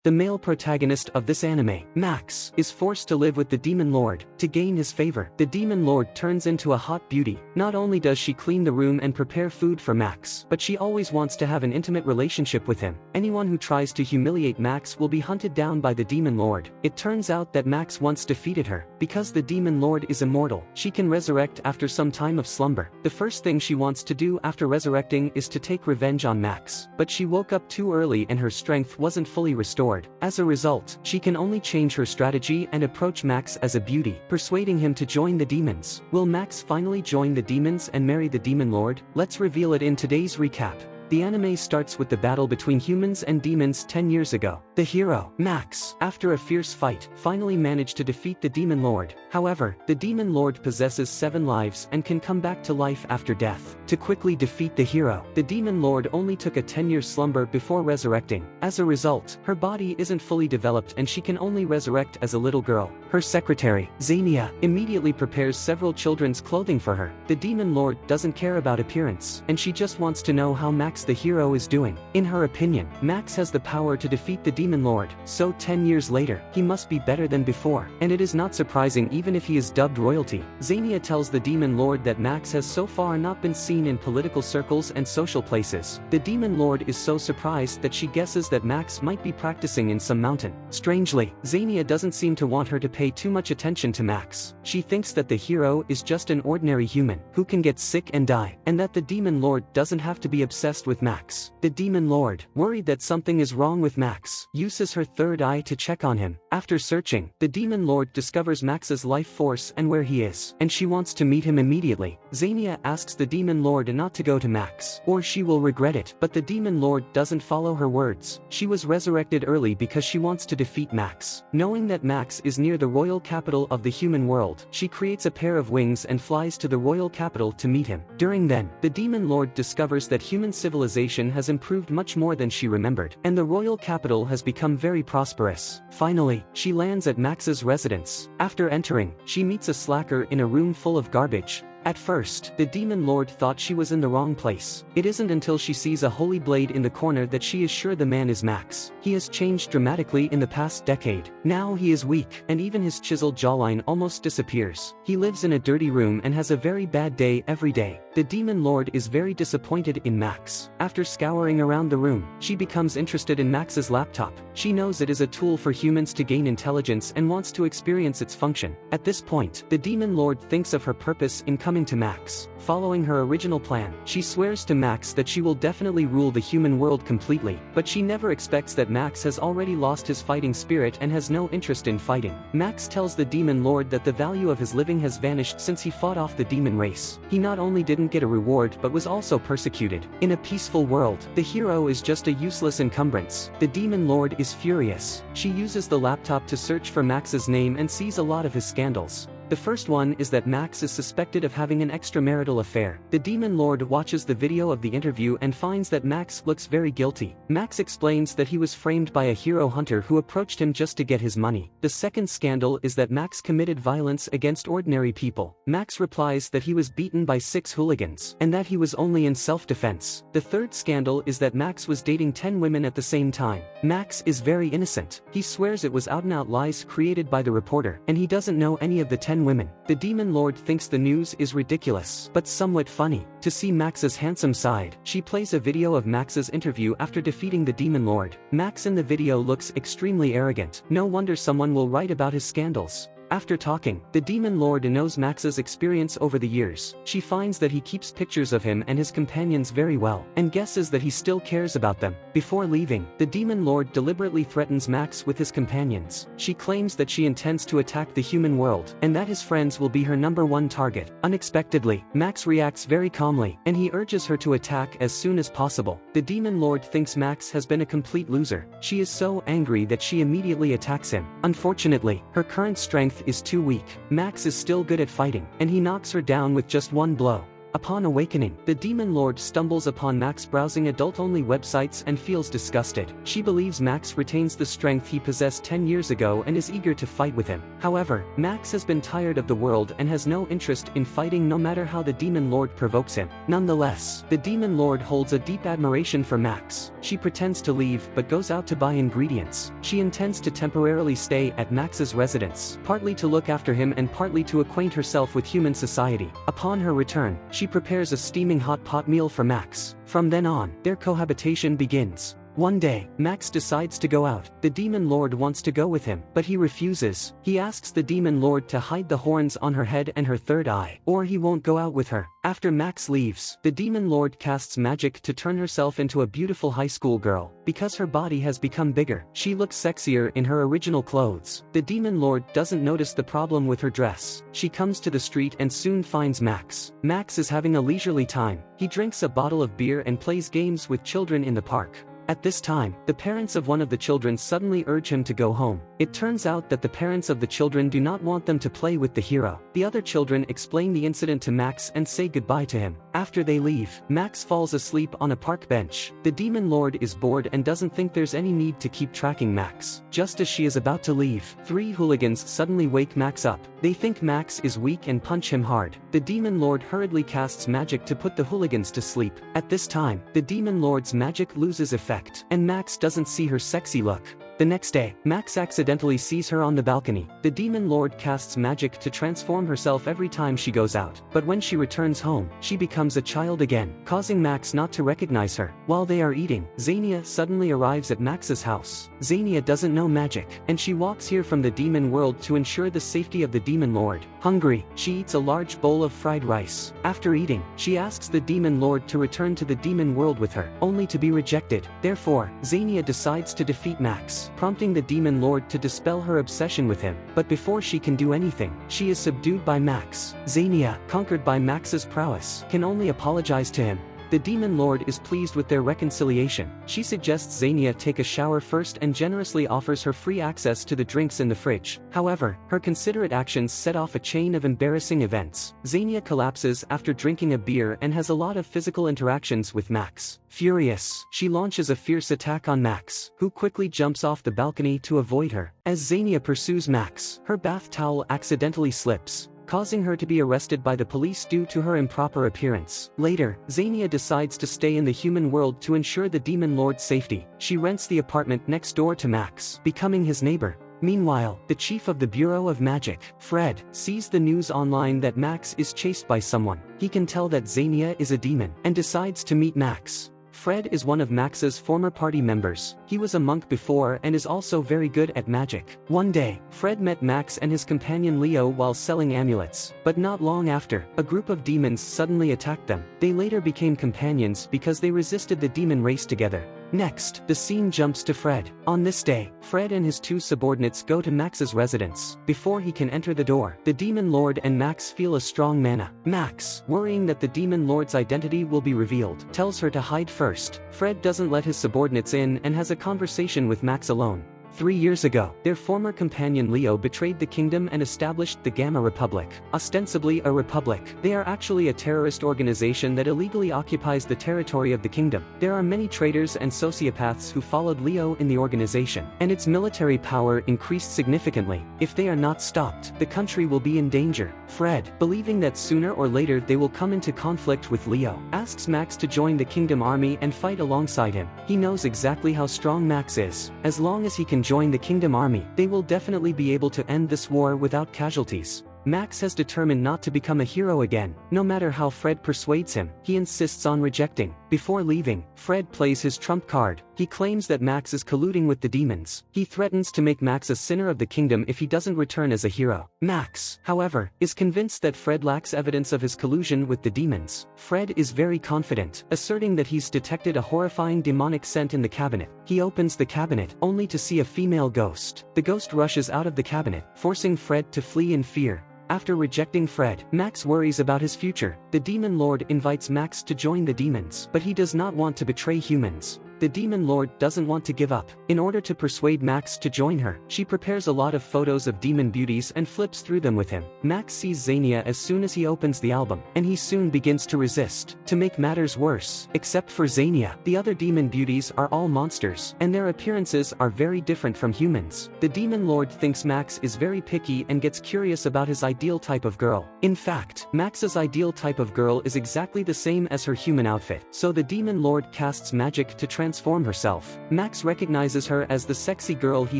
the male protagonist of this anime. Max is forced to live with the Demon Lord to gain his favor. The Demon Lord turns into a hot beauty. Not only does she clean the room and prepare food for Max, but she always wants to have an intimate relationship with him. Anyone who tries to humiliate Max will be hunted down by the Demon Lord. It turns out that Max once defeated her. Because the Demon Lord is immortal, she can resurrect after some time of slumber. The first thing she wants to do after resurrecting is to take revenge on Max. But she woke up too early and her strength wasn't fully restored. As a result, she can only change her strategy and approach Max as a beauty, persuading him to join the demons. Will Max finally join the demons and marry the Demon Lord? Let's reveal it in today's recap. The anime starts with the battle between humans and demons 10 years ago. The hero, Max, after a fierce fight, finally managed to defeat the Demon Lord. However, the Demon Lord possesses 7 lives and can come back to life after death. To quickly defeat the hero, the Demon Lord only took a 10-year slumber before resurrecting. As a result, her body isn't fully developed and she can only resurrect as a little girl. Her secretary, Xenia, immediately prepares several children's clothing for her. The Demon Lord doesn't care about appearance, and she just wants to know how Max the hero is doing. In her opinion, Max has the power to defeat the Demon Lord, so 10 years later, he must be better than before. And it is not surprising even if he is dubbed royalty. Xenia tells the Demon Lord that Max has so far not been seen in political circles and social places. The Demon Lord is so surprised that she guesses that Max might be practicing in some mountain. Strangely, Xenia doesn't seem to want her to pay too much attention to Max. She thinks that the hero is just an ordinary human who can get sick and die, and that the Demon Lord doesn't have to be obsessed with Max. The Demon Lord, worried that something is wrong with Max, uses her third eye to check on him. After searching, the Demon Lord discovers Max's life force and where he is, and she wants to meet him immediately. Xenia asks the Demon Lord not to go to Max, or she will regret it, but the Demon Lord doesn't follow her words. She was resurrected early because she wants to defeat Max. Knowing that Max is near the royal capital of the human world, she creates a pair of wings and flies to the royal capital to meet him. During then, the Demon Lord discovers that human civilization has improved much more than she remembered, and the royal capital has become very prosperous. Finally, she lands at Max's residence. After entering, she meets a slacker in a room full of garbage. At first, the Demon Lord thought she was in the wrong place. It isn't until she sees a holy blade in the corner that she is sure the man is Max. He has changed dramatically in the past decade. Now he is weak, and even his chiseled jawline almost disappears. He lives in a dirty room and has a very bad day every day. The Demon Lord is very disappointed in Max. After scouring around the room, she becomes interested in Max's laptop. She knows it is a tool for humans to gain intelligence and wants to experience its function. At this point, the Demon Lord thinks of her purpose in coming to Max. Following her original plan, she swears to Max that she will definitely rule the human world completely, but she never expects that Max has already lost his fighting spirit and has no interest in fighting. Max tells the Demon Lord that the value of his living has vanished since he fought off the demon race. He not only didn't get a reward but was also persecuted. In a peaceful world, the hero is just a useless encumbrance. The Demon Lord is furious. She uses the laptop to search for Max's name and sees a lot of his scandals. The first one is that Max is suspected of having an extramarital affair. The Demon Lord watches the video of the interview and finds that Max looks very guilty. Max explains that he was framed by a hero hunter who approached him just to get his money. The second scandal is that Max committed violence against ordinary people. Max replies that he was beaten by 6 hooligans, and that he was only in self-defense. The third scandal is that Max was dating 10 women at the same time. Max is very innocent. He swears it was out-and-out lies created by the reporter, and he doesn't know any of the 10 women. The Demon Lord thinks the news is ridiculous, but somewhat funny. To see Max's handsome side, she plays a video of Max's interview after defeating the Demon Lord. Max in the video looks extremely arrogant. No wonder someone will write about his scandals. After talking, the Demon Lord knows Max's experience over the years. She finds that he keeps pictures of him and his companions very well, and guesses that he still cares about them. Before leaving, the Demon Lord deliberately threatens Max with his companions. She claims that she intends to attack the human world, and that his friends will be her #1 target. Unexpectedly, Max reacts very calmly, and he urges her to attack as soon as possible. The Demon Lord thinks Max has been a complete loser. She is so angry that she immediately attacks him. Unfortunately, her current strength is too weak. Max is still good at fighting, and he knocks her down with just one blow. Upon awakening, the Demon Lord stumbles upon Max browsing adult-only websites and feels disgusted. She believes Max retains the strength he possessed 10 years ago and is eager to fight with him. However, Max has been tired of the world and has no interest in fighting no matter how the Demon Lord provokes him. Nonetheless, the Demon Lord holds a deep admiration for Max. She pretends to leave but goes out to buy ingredients. She intends to temporarily stay at Max's residence, partly to look after him and partly to acquaint herself with human society. Upon her return, she prepares a steaming hot pot meal for Max. From then on, their cohabitation begins. One day, Max decides to go out. The Demon Lord wants to go with him, but he refuses. He asks the Demon Lord to hide the horns on her head and her third eye, or he won't go out with her. After Max leaves, the Demon Lord casts magic to turn herself into a beautiful high school girl. Because her body has become bigger, she looks sexier in her original clothes. The Demon Lord doesn't notice the problem with her dress. She comes to the street and soon finds Max. Max is having a leisurely time. He drinks a bottle of beer and plays games with children in the park. At this time, the parents of one of the children suddenly urge him to go home. It turns out that the parents of the children do not want them to play with the hero. The other children explain the incident to Max and say goodbye to him. After they leave, Max falls asleep on a park bench. The Demon Lord is bored and doesn't think there's any need to keep tracking Max. Just as she is about to leave, 3 hooligans suddenly wake Max up. They think Max is weak and punch him hard. The Demon Lord hurriedly casts magic to put the hooligans to sleep. At this time, the Demon Lord's magic loses effect, and Max doesn't see her sexy look. The next day, Max accidentally sees her on the balcony. The Demon Lord casts magic to transform herself every time she goes out, but when she returns home, she becomes a child again, causing Max not to recognize her. While they are eating, Xenia suddenly arrives at Max's house. Xenia doesn't know magic, and she walks here from the demon world to ensure the safety of the Demon Lord. Hungry, she eats a large bowl of fried rice. After eating, she asks the Demon Lord to return to the demon world with her, only to be rejected. Therefore, Xenia decides to defeat Max, prompting the Demon Lord to dispel her obsession with him. But before she can do anything, she is subdued by Max. Xenia, conquered by Max's prowess, can only apologize to him. The Demon Lord is pleased with their reconciliation. She suggests Xenia take a shower first and generously offers her free access to the drinks in the fridge. However, her considerate actions set off a chain of embarrassing events. Xenia collapses after drinking a beer and has a lot of physical interactions with Max. Furious, she launches a fierce attack on Max, who quickly jumps off the balcony to avoid her. As Xenia pursues Max, her bath towel accidentally slips, causing her to be arrested by the police due to her improper appearance. Later, Xenia decides to stay in the human world to ensure the Demon Lord's safety. She rents the apartment next door to Max, becoming his neighbor. Meanwhile, the chief of the Bureau of Magic, Fred, sees the news online that Max is chased by someone. He can tell that Xenia is a demon, and decides to meet Max. Fred is one of Max's former party members. He was a monk before and is also very good at magic. One day, Fred met Max and his companion Leo while selling amulets. But not long after, a group of demons suddenly attacked them. They later became companions because they resisted the demon race together. Next, the scene jumps to Fred. On this day, Fred and his 2 subordinates go to Max's residence. Before he can enter the door, the Demon Lord and Max feel a strong mana. Max, worrying that the Demon Lord's identity will be revealed, tells her to hide first. Fred doesn't let his subordinates in and has a conversation with Max alone. 3 years ago, their former companion Leo betrayed the kingdom and established the Gamma Republic. Ostensibly a republic, they are actually a terrorist organization that illegally occupies the territory of the kingdom. There are many traitors and sociopaths who followed Leo in the organization, and its military power increased significantly. If they are not stopped, the country will be in danger. Fred, believing that sooner or later they will come into conflict with Leo, asks Max to join the kingdom army and fight alongside him. He knows exactly how strong Max is. As long as he can join the kingdom army, they will definitely be able to end this war without casualties. Max has determined not to become a hero again. No matter how Fred persuades him, he insists on rejecting. Before leaving, Fred plays his trump card. He claims that Max is colluding with the demons. He threatens to make Max a sinner of the kingdom if he doesn't return as a hero. Max, however, is convinced that Fred lacks evidence of his collusion with the demons. Fred is very confident, asserting that he's detected a horrifying demonic scent in the cabinet. He opens the cabinet, only to see a female ghost. The ghost rushes out of the cabinet, forcing Fred to flee in fear. After rejecting Fred, Max worries about his future. The Demon Lord invites Max to join the demons, but he does not want to betray humans. the Demon Lord doesn't want to give up. In order to persuade Max to join her, she prepares a lot of photos of demon beauties and flips through them with him. Max sees Xenia as soon as he opens the album, and he soon begins to resist. To make matters worse, except for Xenia, the other demon beauties are all monsters, and their appearances are very different from humans. The Demon Lord thinks Max is very picky and gets curious about his ideal type of girl. In fact, Max's ideal type of girl is exactly the same as her human outfit, so the Demon Lord casts magic to transform herself. Max recognizes her as the sexy girl he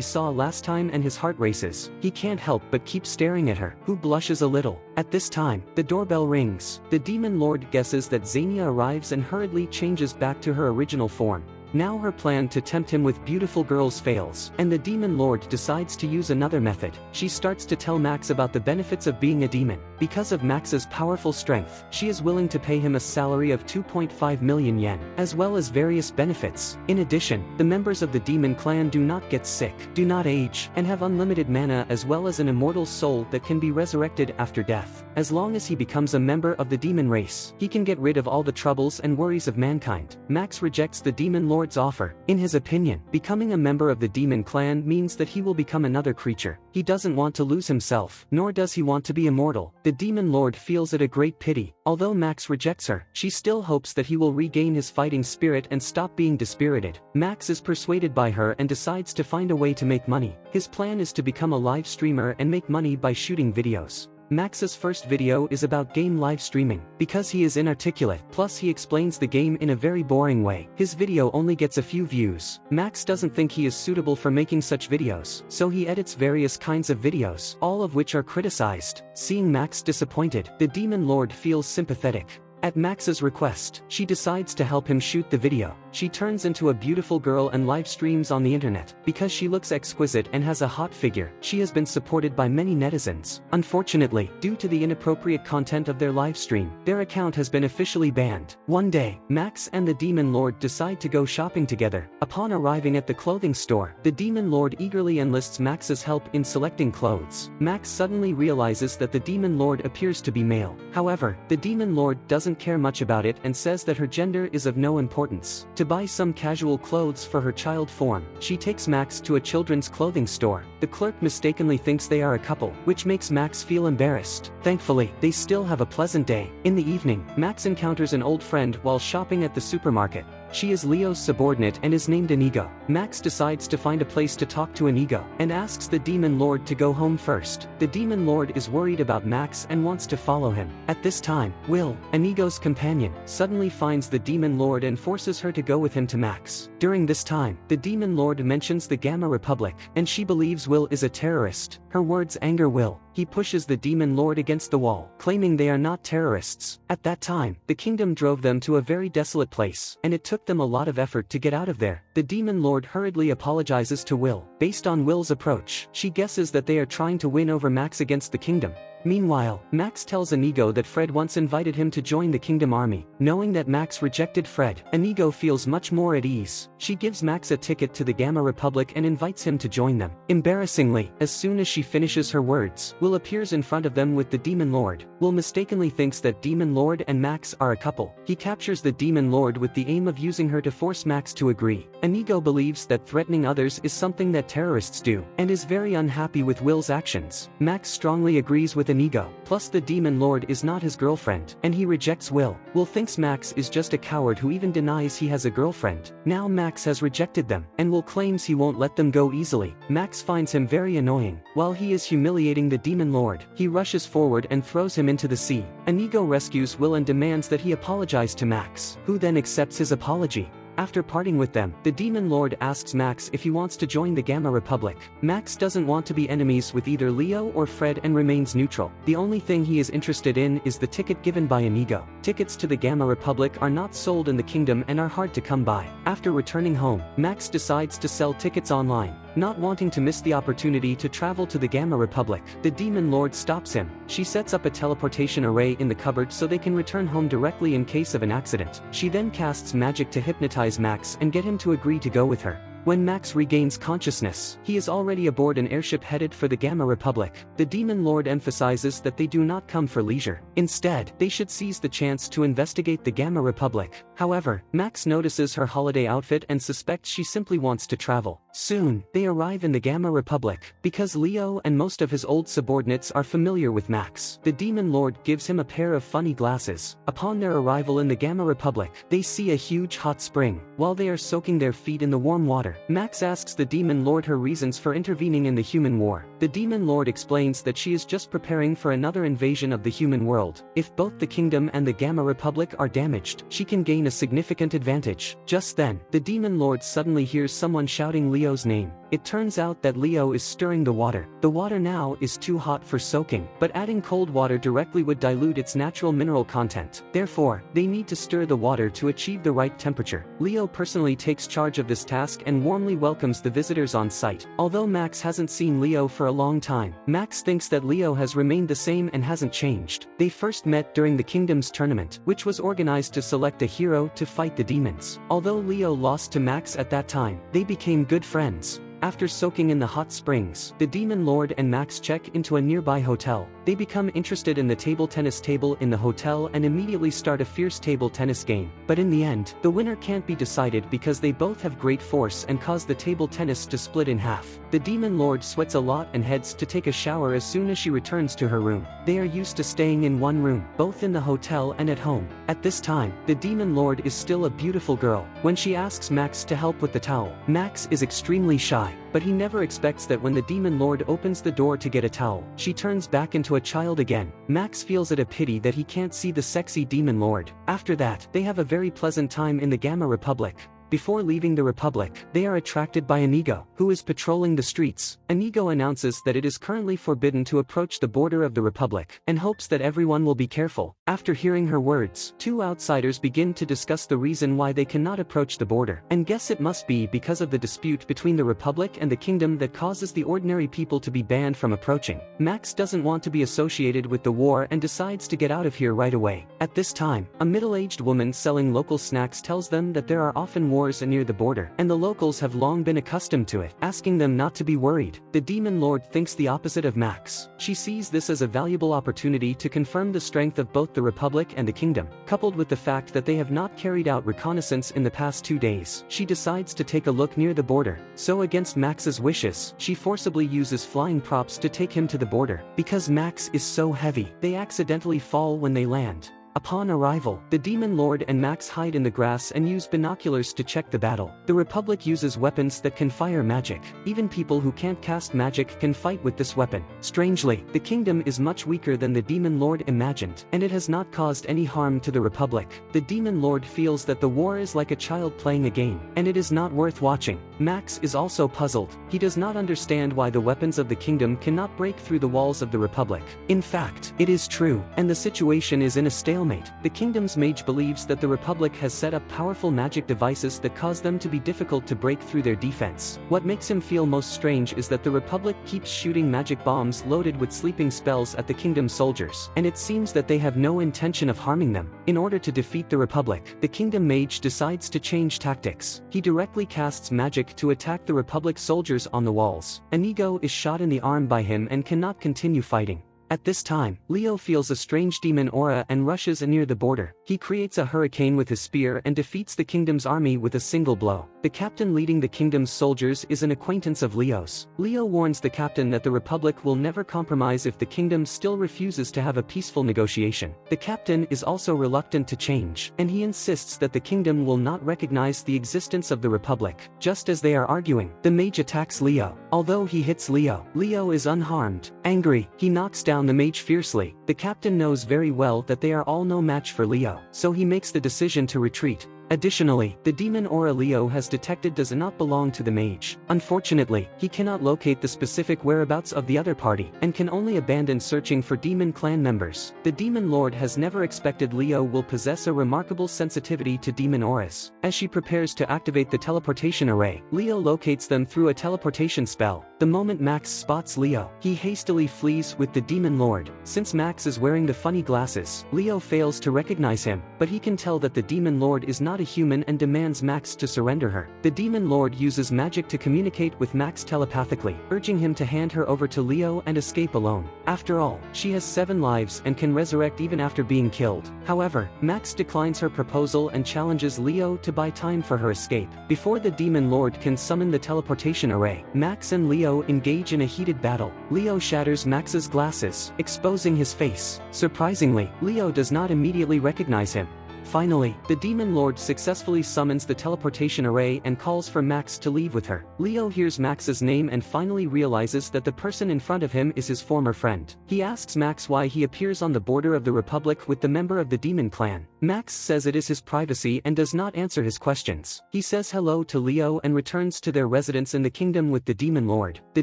saw last time and his heart races. He can't help but keep staring at her, who blushes a little. At this time, the doorbell rings. The Demon Lord guesses that Xenia arrives and hurriedly changes back to her original form. Now her plan to tempt him with beautiful girls fails, and the Demon Lord decides to use another method. She starts to tell Max about the benefits of being a demon. Because of Max's powerful strength, she is willing to pay him a salary of 2.5 million yen, as well as various benefits. In addition, the members of the demon clan do not get sick, do not age, and have unlimited mana as well as an immortal soul that can be resurrected after death. As long as he becomes a member of the demon race, he can get rid of all the troubles and worries of mankind. Max rejects the Demon Lord's offer. In his opinion, becoming a member of the demon clan means that he will become another creature. He doesn't want to lose himself, nor does he want to be immortal. The Demon Lord feels it a great pity. Although Max rejects her, she still hopes that he will regain his fighting spirit and stop being dispirited. Max is persuaded by her and decides to find a way to make money. His plan is to become a live streamer and make money by shooting videos. Max's first video is about game live streaming. Because he is inarticulate, plus he explains the game in a very boring way, his video only gets a few views. Max doesn't think he is suitable for making such videos, so he edits various kinds of videos, all of which are criticized. Seeing Max disappointed, the Demon Lord feels sympathetic. At Max's request, she decides to help him shoot the video. She turns into a beautiful girl and live streams on the internet. Because she looks exquisite and has a hot figure, she has been supported by many netizens. Unfortunately, due to the inappropriate content of their live stream, their account has been officially banned. One day, Max and the Demon Lord decide to go shopping together. Upon arriving at the clothing store, the Demon Lord eagerly enlists Max's help in selecting clothes. Max suddenly realizes that the Demon Lord appears to be male. However, the Demon Lord doesn't care much about it and says that her gender is of no importance. To buy some casual clothes for her child form, she takes Max to a children's clothing store. The clerk mistakenly thinks they are a couple, which makes Max feel embarrassed. Thankfully, they still have a pleasant day. In the evening, Max encounters an old friend while shopping at the supermarket. She is Leo's subordinate and is named Inigo. Max decides to find a place to talk to Inigo, and asks the Demon Lord to go home first. The Demon Lord is worried about Max and wants to follow him. At this time, Will, Inigo's companion, suddenly finds the Demon Lord and forces her to go with him to Max. During this time, the Demon Lord mentions the Gamma Republic, and she believes Will is a terrorist. Her words anger Will. He pushes the Demon Lord against the wall, claiming they are not terrorists. At that time, the kingdom drove them to a very desolate place, and it took them a lot of effort to get out of there. The Demon Lord hurriedly apologizes to Will. Based on Will's approach, she guesses that they are trying to win over Max against the kingdom. Meanwhile, Max tells Inigo that Fred once invited him to join the Kingdom Army. Knowing that Max rejected Fred, Inigo feels much more at ease. She gives Max a ticket to the Gamma Republic and invites him to join them. Embarrassingly, as soon as she finishes her words, Will appears in front of them with the Demon Lord. Will mistakenly thinks that Demon Lord and Max are a couple. He captures the Demon Lord with the aim of using her to force Max to agree. Inigo believes that threatening others is something that terrorists do, and is very unhappy with Will's actions. Max strongly agrees with Inigo, plus the Demon Lord is not his girlfriend, and he rejects Will. Will thinks Max is just a coward who even denies he has a girlfriend. Now Max has rejected them, and Will claims he won't let them go easily. Max finds him very annoying. While he is humiliating the Demon Lord, he rushes forward and throws him into the sea. Inigo rescues Will and demands that he apologize to Max, who then accepts his apology. After parting with them, the Demon Lord asks Max if he wants to join the Gamma Republic. Max doesn't want to be enemies with either Leo or Fred and remains neutral. The only thing he is interested in is the ticket given by Inigo. Tickets to the Gamma Republic are not sold in the kingdom and are hard to come by. After returning home, Max decides to sell tickets online. Not wanting to miss the opportunity to travel to the Gamma Republic, the Demon Lord stops him. She sets up a teleportation array in the cupboard so they can return home directly in case of an accident. She then casts magic to hypnotize Max and get him to agree to go with her. When Max regains consciousness, he is already aboard an airship headed for the Gamma Republic. The Demon Lord emphasizes that they do not come for leisure. Instead, they should seize the chance to investigate the Gamma Republic. However, Max notices her holiday outfit and suspects she simply wants to travel. Soon, they arrive in the Gamma Republic. Because Leo and most of his old subordinates are familiar with Max, the Demon Lord gives him a pair of funny glasses. Upon their arrival in the Gamma Republic, they see a huge hot spring. While they are soaking their feet in the warm water, Max asks the Demon Lord her reasons for intervening in the human war. The Demon Lord explains that she is just preparing for another invasion of the human world. If both the kingdom and the Gamma Republic are damaged, she can gain a significant advantage. Just then, the Demon Lord suddenly hears someone shouting Leo's name. It turns out that Leo is stirring the water. The water now is too hot for soaking, but adding cold water directly would dilute its natural mineral content. Therefore, they need to stir the water to achieve the right temperature. Leo personally takes charge of this task and warmly welcomes the visitors on site. Although Max hasn't seen Leo for a long time, Max thinks that Leo has remained the same and hasn't changed. They first met during the Kingdom's tournament, which was organized to select a hero to fight the demons. Although Leo lost to Max at that time, they became good friends. After soaking in the hot springs, the Demon Lord and Max check into a nearby hotel. They become interested in the table tennis table in the hotel and immediately start a fierce table tennis game. But in the end, the winner can't be decided because they both have great force and cause the table tennis to split in half. The Demon Lord sweats a lot and heads to take a shower as soon as she returns to her room. They are used to staying in one room, both in the hotel and at home. At this time, the Demon Lord is still a beautiful girl. When she asks Max to help with the towel, Max is extremely shy. But he never expects that when the Demon Lord opens the door to get a towel, she turns back into a child again. Max feels it a pity that he can't see the sexy Demon Lord. After that, they have a very pleasant time in the Gamma Republic. Before leaving the Republic, they are attracted by Inigo, who is patrolling the streets. Inigo announces that it is currently forbidden to approach the border of the Republic, and hopes that everyone will be careful. After hearing her words, two outsiders begin to discuss the reason why they cannot approach the border, and guess it must be because of the dispute between the Republic and the Kingdom that causes the ordinary people to be banned from approaching. Max doesn't want to be associated with the war and decides to get out of here right away. At this time, a middle-aged woman selling local snacks tells them that there are often wars near the border, and the locals have long been accustomed to it, asking them not to be worried. The Demon Lord thinks the opposite of Max. She sees this as a valuable opportunity to confirm the strength of both the Republic and the Kingdom. Coupled with the fact that they have not carried out reconnaissance in the past 2 days, she decides to take a look near the border. So against Max's wishes, she forcibly uses flying props to take him to the border. Because Max is so heavy, they accidentally fall when they land. Upon arrival, the Demon Lord and Max hide in the grass and use binoculars to check the battle. The Republic uses weapons that can fire magic. Even people who can't cast magic can fight with this weapon. Strangely, the Kingdom is much weaker than the Demon Lord imagined, and it has not caused any harm to the Republic. The Demon Lord feels that the war is like a child playing a game, and it is not worth watching. Max is also puzzled. He does not understand why the weapons of the Kingdom cannot break through the walls of the Republic. In fact, it is true, and the situation is in a stalemate. The Kingdom's mage believes that the Republic has set up powerful magic devices that cause them to be difficult to break through their defense. What makes him feel most strange is that the Republic keeps shooting magic bombs loaded with sleeping spells at the Kingdom soldiers, and it seems that they have no intention of harming them. In order to defeat the Republic, the Kingdom mage decides to change tactics. He directly casts magic to attack the Republic soldiers on the walls. Inigo is shot in the arm by him and cannot continue fighting. At this time, Leo feels a strange demon aura and rushes near the border. He creates a hurricane with his spear and defeats the Kingdom's army with a single blow. The captain leading the Kingdom's soldiers is an acquaintance of Leo's. Leo warns the captain that the Republic will never compromise if the Kingdom still refuses to have a peaceful negotiation. The captain is also reluctant to change, and he insists that the Kingdom will not recognize the existence of the Republic. Just as they are arguing, the mage attacks Leo. Although he hits Leo, Leo is unharmed. Angry, he knocks down the mage fiercely. The captain knows very well that they are all no match for Leo, so he makes the decision to retreat. Additionally, the demon aura Leo has detected does not belong to the mage. Unfortunately, he cannot locate the specific whereabouts of the other party, and can only abandon searching for demon clan members. The Demon Lord has never expected Leo will possess a remarkable sensitivity to demon auras. As she prepares to activate the teleportation array, Leo locates them through a teleportation spell. The moment Max spots Leo, he hastily flees with the Demon Lord. Since Max is wearing the funny glasses, Leo fails to recognize him, but he can tell that the Demon Lord is not a human and demands Max to surrender her. The Demon Lord uses magic to communicate with Max telepathically, urging him to hand her over to Leo and escape alone. After all, she has 7 lives and can resurrect even after being killed. However, Max declines her proposal and challenges Leo to buy time for her escape. Before the Demon Lord can summon the teleportation array, Max and Leo engage in a heated battle. Leo shatters Max's glasses, exposing his face. Surprisingly, Leo does not immediately recognize him. Finally, the Demon Lord successfully summons the teleportation array and calls for Max to leave with her. Leo hears Max's name and finally realizes that the person in front of him is his former friend. He asks Max why he appears on the border of the Republic with the member of the Demon Clan. Max says it is his privacy and does not answer his questions. He says hello to Leo and returns to their residence in the kingdom with the Demon Lord. The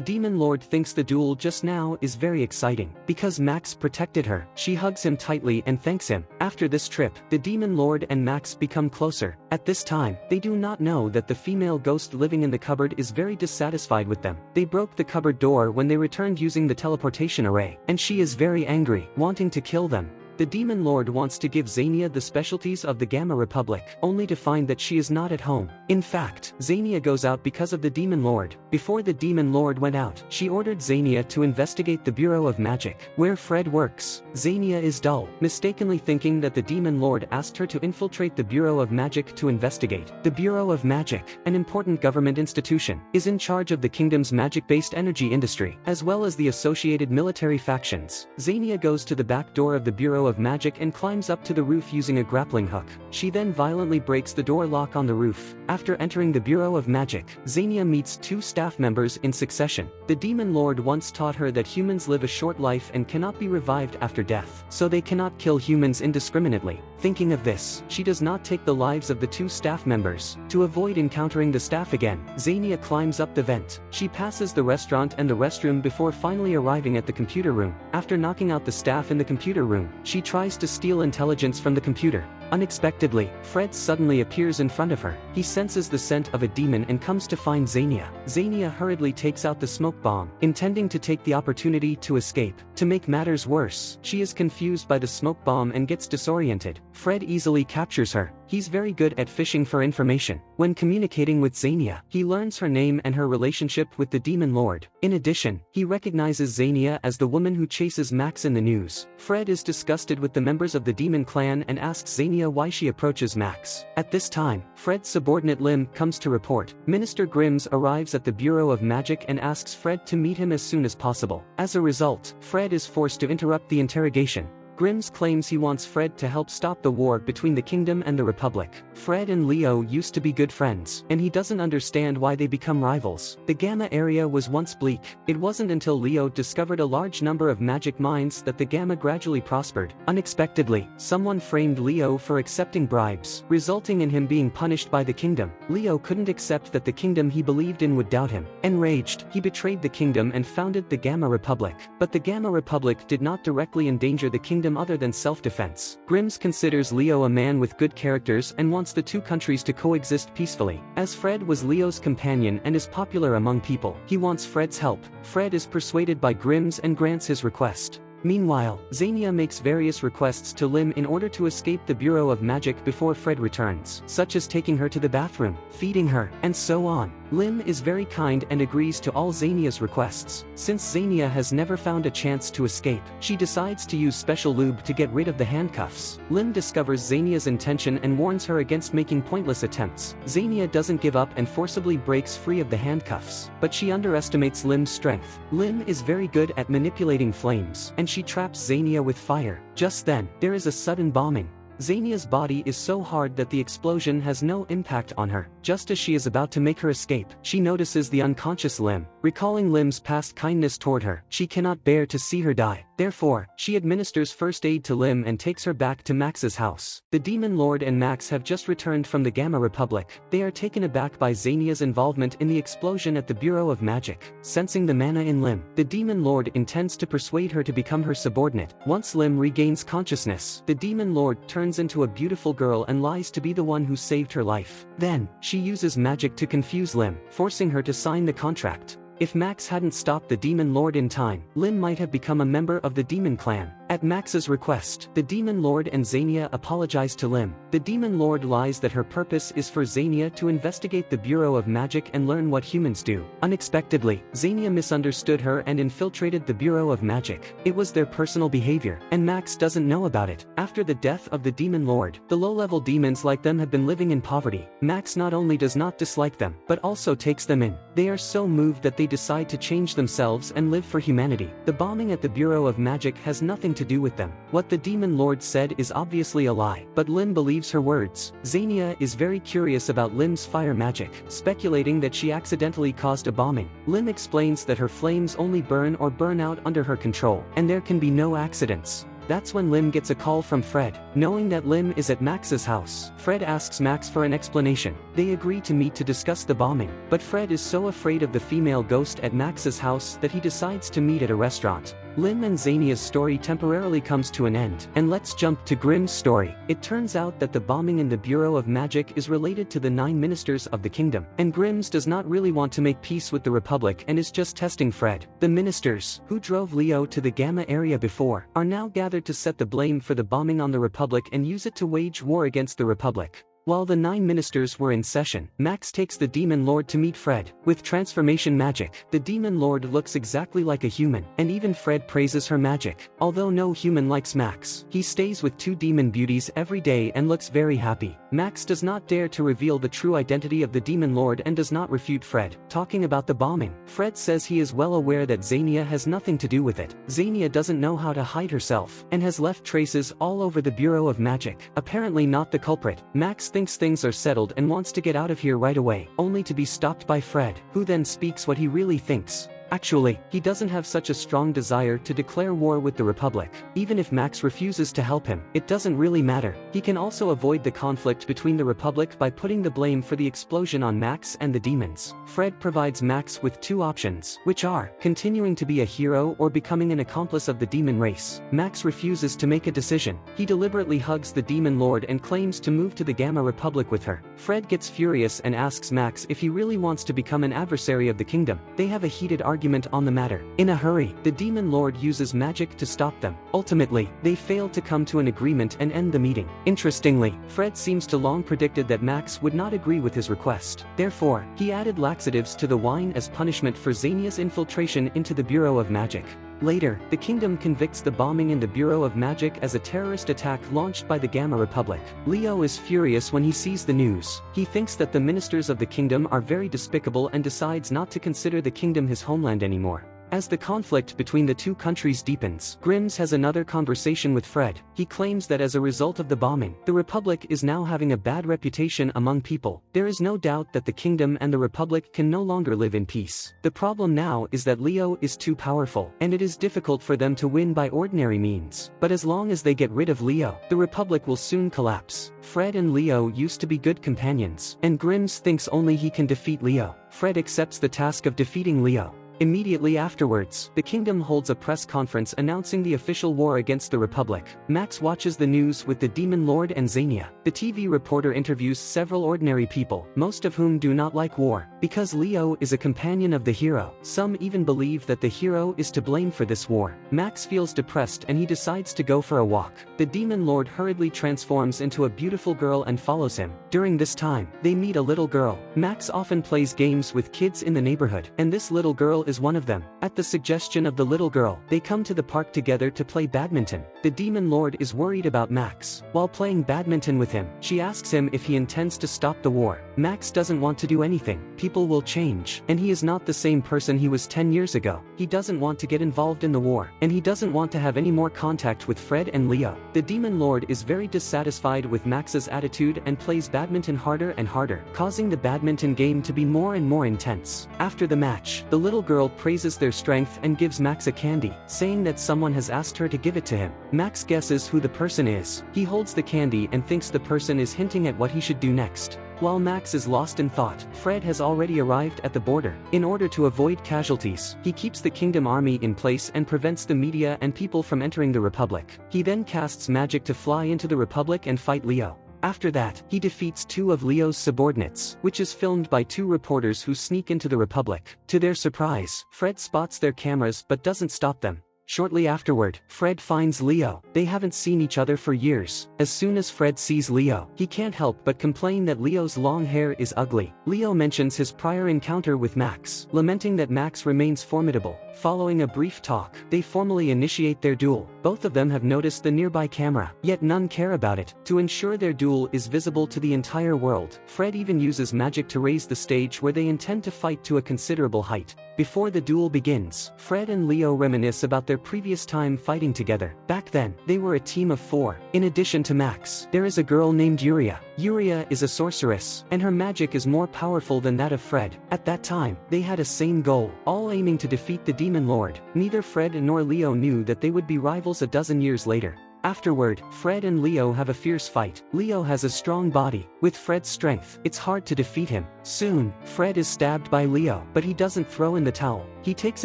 Demon Lord thinks the duel just now is very exciting. Because Max protected her, she hugs him tightly and thanks him. After this trip, the Demon Lord and Max become closer. At this time, they do not know that the female ghost living in the cupboard is very dissatisfied with them. They broke the cupboard door when they returned using the teleportation array, and she is very angry, wanting to kill them. The Demon Lord wants to give Xania the specialties of the Gamma Republic, only to find that she is not at home. In fact, Xania goes out because of the Demon Lord. Before the Demon Lord went out, she ordered Xania to investigate the Bureau of Magic, where Fred works. Xania is dull, mistakenly thinking that the Demon Lord asked her to infiltrate the Bureau of Magic to investigate. The Bureau of Magic, an important government institution, is in charge of the kingdom's magic-based energy industry, as well as the associated military factions. Xania goes to the back door of the Bureau of Magic and climbs up to the roof using a grappling hook. She then violently breaks the door lock on the roof. After entering the Bureau of Magic, Xania meets 2 staff members in succession. The Demon Lord once taught her that humans live a short life and cannot be revived after death, so they cannot kill humans indiscriminately. Thinking of this, she does not take the lives of the 2 staff members. To avoid encountering the staff again, Xania climbs up the vent. She passes the restaurant and the restroom before finally arriving at the computer room. After knocking out the staff in the computer room, she tries to steal intelligence from the computer. Unexpectedly, Fred suddenly appears in front of her. He senses the scent of a demon and comes to find Xania. Xania hurriedly takes out the smoke bomb, intending to take the opportunity to escape. To make matters worse, she is confused by the smoke bomb and gets disoriented. Fred easily captures her. He's very good at fishing for information. When communicating with Xania, he learns her name and her relationship with the Demon Lord. In addition, he recognizes Xania as the woman who chases Max in the news. Fred is disgusted with the members of the Demon Clan and asks Xania why she approaches Max. At this time, Fred's subordinate Lim comes to report. Minister Grims arrives at the Bureau of Magic and asks Fred to meet him as soon as possible. As a result, Fred is forced to interrupt the interrogation. Grims claims he wants Fred to help stop the war between the kingdom and the Republic. Fred and Leo used to be good friends, and he doesn't understand why they become rivals. The Gamma area was once bleak. It wasn't until Leo discovered a large number of magic mines that the Gamma gradually prospered. Unexpectedly, someone framed Leo for accepting bribes, resulting in him being punished by the kingdom. Leo couldn't accept that the kingdom he believed in would doubt him. Enraged, he betrayed the kingdom and founded the Gamma Republic. But the Gamma Republic did not directly endanger the kingdom other than self-defense. Grims considers Leo a man with good characters and wants the 2 countries to coexist peacefully. As Fred was Leo's companion and is popular among people, he wants Fred's help. Fred is persuaded by Grims and grants his request. Meanwhile, Xania makes various requests to Lim in order to escape the Bureau of Magic before Fred returns, such as taking her to the bathroom, feeding her, and so on. Lim is very kind and agrees to all Xania's requests. Since Xania has never found a chance to escape, she decides to use special lube to get rid of the handcuffs. Lim discovers Xania's intention and warns her against making pointless attempts. Xania doesn't give up and forcibly breaks free of the handcuffs, but she underestimates Lim's strength. Lim is very good at manipulating flames, and she traps Xania with fire. Just then, there is a sudden bombing. Xania's body is so hard that the explosion has no impact on her. Just as she is about to make her escape, she notices the unconscious Lim. Recalling Lim's past kindness toward her, she cannot bear to see her die. Therefore, she administers first aid to Lim and takes her back to Max's house. The Demon Lord and Max have just returned from the Gamma Republic. They are taken aback by Xania's involvement in the explosion at the Bureau of Magic. Sensing the mana in Lim, the Demon Lord intends to persuade her to become her subordinate. Once Lim regains consciousness, the Demon Lord turns into a beautiful girl and lies to be the one who saved her life. Then, she uses magic to confuse Lim, forcing her to sign the contract. If Max hadn't stopped the Demon Lord in time, Lim might have become a member of the Demon Clan. At Max's request, the Demon Lord and Xenia apologize to Lim. The Demon Lord lies that her purpose is for Xenia to investigate the Bureau of Magic and learn what humans do. Unexpectedly, Xenia misunderstood her and infiltrated the Bureau of Magic. It was their personal behavior, and Max doesn't know about it. After the death of the Demon Lord, the low-level demons like them have been living in poverty. Max not only does not dislike them, but also takes them in. They are so moved that they decide to change themselves and live for humanity. The bombing at the Bureau of Magic has nothing to do with them. What the Demon Lord said is obviously a lie, but Lim believes her words. Xenia is very curious about Lim's fire magic, speculating that she accidentally caused a bombing. Lim explains that her flames only burn or burn out under her control, and there can be no accidents. That's when Lim gets a call from Fred. Knowing that Lim is at Max's house, Fred asks Max for an explanation. They agree to meet to discuss the bombing, but Fred is so afraid of the female ghost at Max's house that he decides to meet at a restaurant. Lim and Xenia's story temporarily comes to an end, and let's jump to Grimm's story. It turns out that the bombing in the Bureau of Magic is related to the 9 ministers of the kingdom, and Grimm's does not really want to make peace with the Republic and is just testing Fred. The ministers, who drove Leo to the Gamma area before, are now gathered to set the blame for the bombing on the Republic and use it to wage war against the Republic. While the 9 ministers were in session, Max takes the Demon Lord to meet Fred. With transformation magic, the Demon Lord looks exactly like a human, and even Fred praises her magic. Although no human likes Max, he stays with 2 demon beauties every day and looks very happy. Max does not dare to reveal the true identity of the Demon Lord and does not refute Fred. Talking about the bombing, Fred says he is well aware that Xenia has nothing to do with it. Xenia doesn't know how to hide herself, and has left traces all over the Bureau of Magic. Apparently not the culprit. Max thinks things are settled and wants to get out of here right away, only to be stopped by Fred, who then speaks what he really thinks. Actually, he doesn't have such a strong desire to declare war with the Republic. Even if Max refuses to help him, it doesn't really matter. He can also avoid the conflict between the Republic by putting the blame for the explosion on Max and the demons. Fred provides Max with 2 options, which are continuing to be a hero or becoming an accomplice of the demon race. Max refuses to make a decision. He deliberately hugs the Demon Lord and claims to move to the Gamma Republic with her. Fred gets furious and asks Max if he really wants to become an adversary of the kingdom. They have a heated argument on the matter. In a hurry, the Demon Lord uses magic to stop them. Ultimately, they fail to come to an agreement and end the meeting. Interestingly, Fred seems to long predicted that Max would not agree with his request. Therefore, he added laxatives to the wine as punishment for Xenia's infiltration into the Bureau of Magic. Later, the kingdom convicts the bombing in the Bureau of Magic as a terrorist attack launched by the Gamma Republic. Leo is furious when he sees the news. He thinks that the ministers of the kingdom are very despicable and decides not to consider the kingdom his homeland anymore. As the conflict between the 2 countries deepens, Grimm's has another conversation with Fred. He claims that as a result of the bombing, the Republic is now having a bad reputation among people. There is no doubt that the kingdom and the Republic can no longer live in peace. The problem now is that Leo is too powerful, and it is difficult for them to win by ordinary means. But as long as they get rid of Leo, the Republic will soon collapse. Fred and Leo used to be good companions, and Grimm's thinks only he can defeat Leo. Fred accepts the task of defeating Leo. Immediately afterwards, the kingdom holds a press conference announcing the official war against the Republic. Max watches the news with the Demon Lord and Xenia. The TV reporter interviews several ordinary people, most of whom do not like war. Because Leo is a companion of the hero, some even believe that the hero is to blame for this war. Max feels depressed and he decides to go for a walk. The Demon Lord hurriedly transforms into a beautiful girl and follows him. During this time, they meet a little girl. Max often plays games with kids in the neighborhood, and this little girl is one of them. At the suggestion of the little girl, they come to the park together to play badminton. The Demon Lord is worried about Max. While playing badminton with him, she asks him if he intends to stop the war. Max doesn't want to do anything. People will change, and he is not the same person he was 10 years ago. He doesn't want to get involved in the war, and he doesn't want to have any more contact with Fred and Leo. The Demon Lord is very dissatisfied with Max's attitude and plays badminton harder and harder, causing the badminton game to be more and more intense. After the match, the little girl praises their strength and gives Max a candy, saying that someone has asked her to give it to him. Max guesses who the person is. He holds the candy and thinks the person is hinting at what he should do next. While Max is lost in thought, Fred has already arrived at the border. In order to avoid casualties, he keeps the Kingdom Army in place and prevents the media and people from entering the Republic. He then casts magic to fly into the Republic and fight Leo. After that, he defeats two of Leo's subordinates, which is filmed by two reporters who sneak into the Republic. To their surprise, Fred spots their cameras but doesn't stop them. Shortly afterward, Fred finds Leo. They haven't seen each other for years. As soon as Fred sees Leo, he can't help but complain that Leo's long hair is ugly. Leo mentions his prior encounter with Max, lamenting that Max remains formidable. Following a brief talk, they formally initiate their duel. Both of them have noticed the nearby camera, yet none care about it. To ensure their duel is visible to the entire world, Fred even uses magic to raise the stage where they intend to fight to a considerable height. Before the duel begins, Fred and Leo reminisce about their previous time fighting together. Back then, they were a team of 4. In addition to Max, there is a girl named Yuria. Yuria is a sorceress, and her magic is more powerful than that of Fred. At that time, they had a same goal, all aiming to defeat the Demon Lord. Neither Fred nor Leo knew that they would be rivals a dozen years later. Afterward, Fred and Leo have a fierce fight. Leo has a strong body. With Fred's strength, it's hard to defeat him. Soon, Fred is stabbed by Leo, but he doesn't throw in the towel. He takes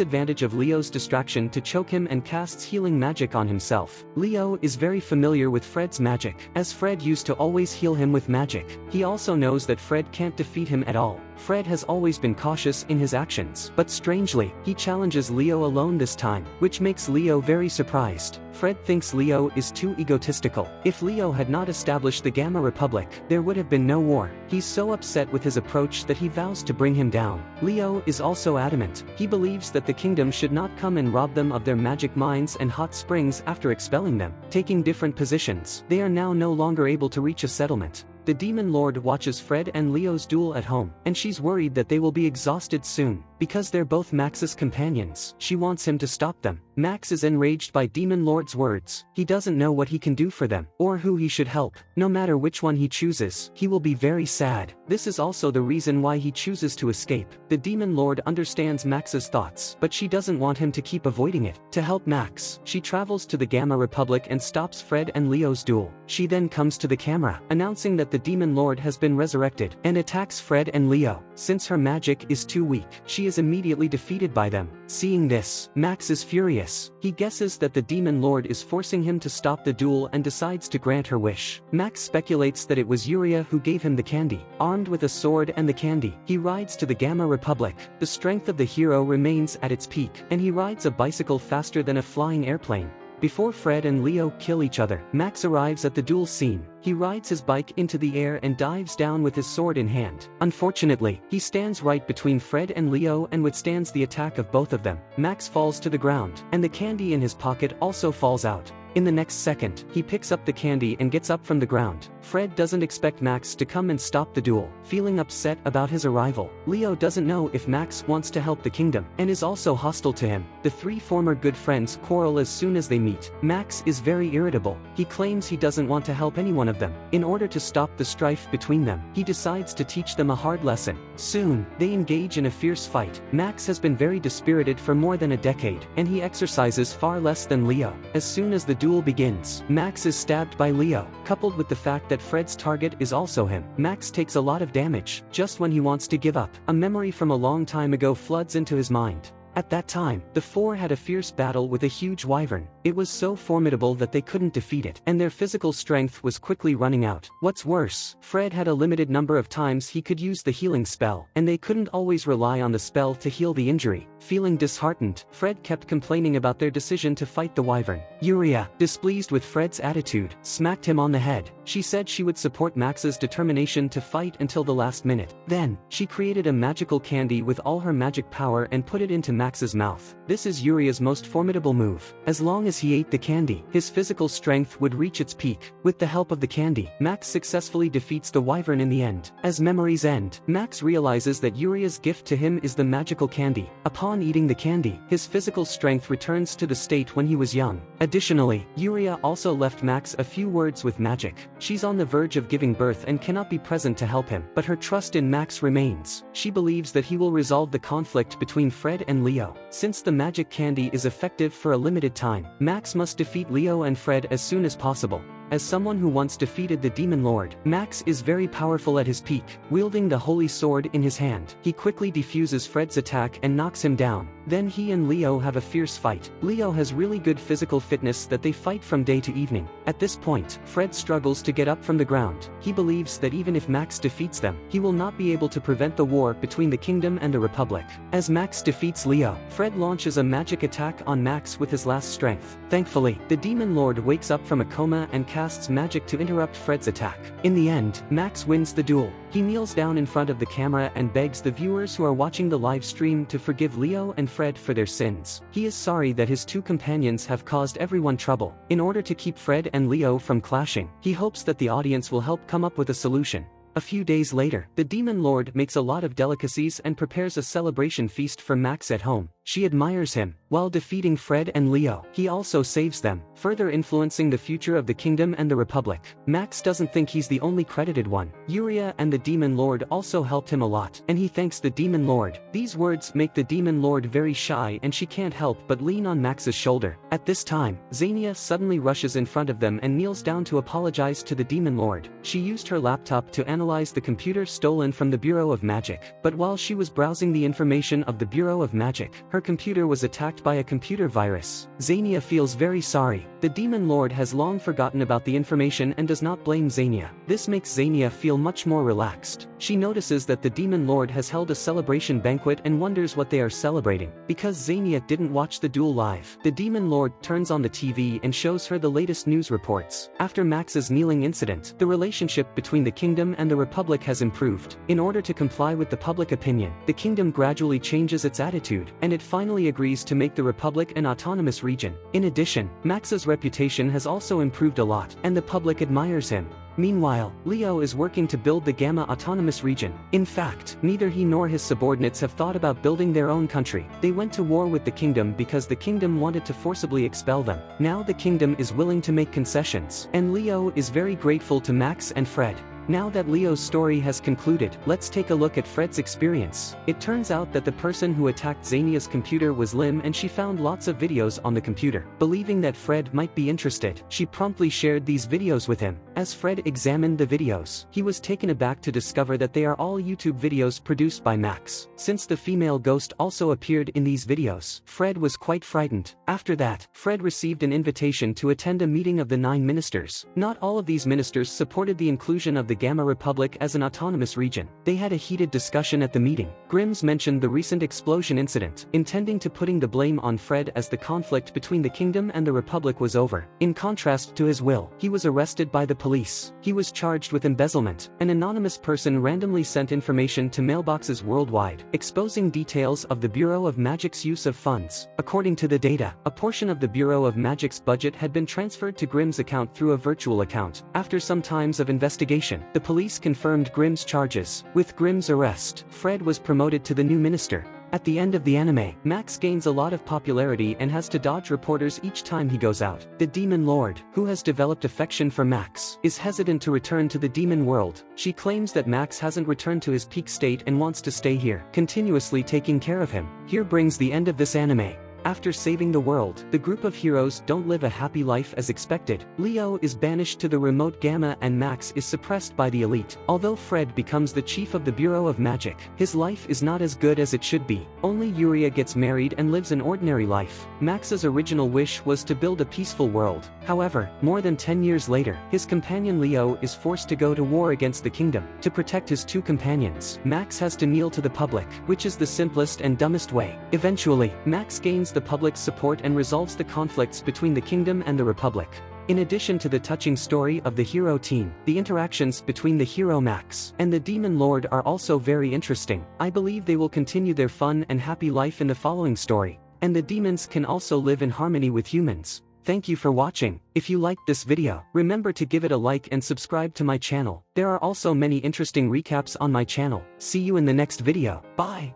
advantage of Leo's distraction to choke him and casts healing magic on himself. Leo is very familiar with Fred's magic, as Fred used to always heal him with magic. He also knows that Fred can't defeat him at all. Fred has always been cautious in his actions, but strangely, he challenges Leo alone this time, which makes Leo very surprised. Fred thinks Leo is too egotistical. If Leo had not established the Gamma Republic, there would have been no war. He's so upset with his approach that he vows to bring him down. Leo is also adamant. He believes that the kingdom should not come and rob them of their magic mines and hot springs after expelling them. Taking different positions, they are now no longer able to reach a settlement. The Demon Lord watches Fred and Leo's duel at home, and she's worried that they will be exhausted soon. Because they're both Max's companions, she wants him to stop them. Max is enraged by Demon Lord's words. He doesn't know what he can do for them, or who he should help. No matter which one he chooses, he will be very sad. This is also the reason why he chooses to escape. The Demon Lord understands Max's thoughts, but she doesn't want him to keep avoiding it. To help Max, she travels to the Gamma Republic and stops Fred and Leo's duel. She then comes to the camera, announcing that the Demon Lord has been resurrected, and attacks Fred and Leo. Since her magic is too weak, she is immediately defeated by them. Seeing this, Max is furious. He guesses that the Demon Lord is forcing him to stop the duel and decides to grant her wish. Max speculates that it was Yuria who gave him the candy. Armed with a sword and the candy, he rides to the Gamma Republic. The strength of the hero remains at its peak, and he rides a bicycle faster than a flying airplane. Before Fred and Leo kill each other, Max arrives at the duel scene. He rides his bike into the air and dives down with his sword in hand. Unfortunately, he stands right between Fred and Leo and withstands the attack of both of them. Max falls to the ground, and the candy in his pocket also falls out. In the next second, he picks up the candy and gets up from the ground. Fred doesn't expect Max to come and stop the duel. Feeling upset about his arrival, Leo doesn't know if Max wants to help the kingdom, and is also hostile to him. The 3 former good friends quarrel as soon as they meet. Max is very irritable. He claims he doesn't want to help any one of them. In order to stop the strife between them, he decides to teach them a hard lesson. Soon, they engage in a fierce fight. Max has been very dispirited for more than a decade, and he exercises far less than Leo. As soon as the duel begins, Max is stabbed by Leo. Coupled with the fact that Fred's target is also him, Max takes a lot of damage. Just when he wants to give up, a memory from a long time ago floods into his mind. At that time, the 4 had a fierce battle with a huge wyvern. It was so formidable that they couldn't defeat it, and their physical strength was quickly running out. What's worse, Fred had a limited number of times he could use the healing spell, and they couldn't always rely on the spell to heal the injury. Feeling disheartened, Fred kept complaining about their decision to fight the wyvern. Yuria, displeased with Fred's attitude, smacked him on the head. She said she would support Max's determination to fight until the last minute. Then, she created a magical candy with all her magic power and put it into Max's mouth. This is Yuria's most formidable move. As long as he ate the candy, his physical strength would reach its peak. With the help of the candy, Max successfully defeats the wyvern in the end. As memories end, Max realizes that Yuria's gift to him is the magical candy. Upon eating the candy, his physical strength returns to the state when he was young. Additionally, Yuria also left Max a few words with magic. She's on the verge of giving birth and cannot be present to help him, but her trust in Max remains. She believes that he will resolve the conflict between Fred and Leo. Since the magic candy is effective for a limited time, Max must defeat Leo and Fred as soon as possible. As someone who once defeated the Demon Lord, Max is very powerful at his peak. Wielding the holy sword in his hand, he quickly defuses Fred's attack and knocks him down. Then he and Leo have a fierce fight. Leo has really good physical fitness that they fight from day to evening. At this point, Fred struggles to get up from the ground. He believes that even if Max defeats them, he will not be able to prevent the war between the kingdom and the Republic. As Max defeats Leo, Fred launches a magic attack on Max with his last strength. Thankfully, the Demon Lord wakes up from a coma and casts magic to interrupt Fred's attack. In the end, Max wins the duel. He kneels down in front of the camera and begs the viewers who are watching the live stream to forgive Leo and Fred for their sins. He is sorry that his two companions have caused everyone trouble. In order to keep Fred and Leo from clashing, he hopes that the audience will help come up with a solution. A few days later, the Demon Lord makes a lot of delicacies and prepares a celebration feast for Max at home. She admires him. While defeating Fred and Leo, he also saves them, further influencing the future of the kingdom and the Republic. Max doesn't think he's the only credited one. Yuria and the Demon Lord also helped him a lot, and he thanks the Demon Lord. These words make the Demon Lord very shy and she can't help but lean on Max's shoulder. At this time, Xenia suddenly rushes in front of them and kneels down to apologize to the Demon Lord. She used her laptop to analyze the computer stolen from the Bureau of Magic, but while she was browsing the information of the Bureau of Magic, her computer was attacked by a computer virus. Xenia feels very sorry. The Demon Lord has long forgotten about the information and does not blame Xenia. This makes Xenia feel much more relaxed. She notices that the Demon Lord has held a celebration banquet and wonders what they are celebrating. Because Xenia didn't watch the duel live, the Demon Lord turns on the TV and shows her the latest news reports. After Max's kneeling incident, the relationship between the kingdom and the Republic has improved. In order to comply with the public opinion, the kingdom gradually changes its attitude, and it finally agrees to make the Republic an autonomous region. In addition, Max's reputation has also improved a lot, and the public admires him. Meanwhile, Leo is working to build the Gamma Autonomous Region. In fact, neither he nor his subordinates have thought about building their own country. They went to war with the kingdom because the kingdom wanted to forcibly expel them. Now the kingdom is willing to make concessions, and Leo is very grateful to Max and Fred. Now that Leo's story has concluded, let's take a look at Fred's experience. It turns out that the person who attacked Xenia's computer was Lim, and she found lots of videos on the computer. Believing that Fred might be interested, she promptly shared these videos with him. As Fred examined the videos, he was taken aback to discover that they are all YouTube videos produced by Max. Since the female ghost also appeared in these videos, Fred was quite frightened. After that, Fred received an invitation to attend a meeting of the 9 ministers. Not all of these ministers supported the inclusion of the Gamma Republic as an autonomous region. They had a heated discussion at the meeting. Grims mentioned the recent explosion incident, intending to putting the blame on Fred as the conflict between the kingdom and the Republic was over. In contrast to his will, he was arrested by the police. He was charged with embezzlement. An anonymous person randomly sent information to mailboxes worldwide, exposing details of the Bureau of Magic's use of funds. According to the data, a portion of the Bureau of Magic's budget had been transferred to Grimm's account through a virtual account. After some times of investigation, the police confirmed Grimm's charges. With Grimm's arrest, Fred was promoted to the new minister. At the end of the anime, Max gains a lot of popularity and has to dodge reporters each time he goes out. The Demon Lord, who has developed affection for Max, is hesitant to return to the demon world. She claims that Max hasn't returned to his peak state and wants to stay here, continuously taking care of him. Here brings the end of this anime. After saving the world, the group of heroes don't live a happy life as expected. Leo is banished to the remote Gamma and Max is suppressed by the elite. Although Fred becomes the chief of the Bureau of Magic, his life is not as good as it should be. Only Yuria gets married and lives an ordinary life. Max's original wish was to build a peaceful world. However, more than 10 years later, his companion Leo is forced to go to war against the kingdom. To protect his two companions, Max has to kneel to the public, which is the simplest and dumbest way. Eventually, Max gains the public's support and resolves the conflicts between the kingdom and the Republic. In addition to the touching story of the hero team, the interactions between the hero Max and the Demon Lord are also very interesting. I believe they will continue their fun and happy life in the following story. And the demons can also live in harmony with humans. Thank you for watching. If you liked this video, remember to give it a like and subscribe to my channel. There are also many interesting recaps on my channel. See you in the next video. Bye!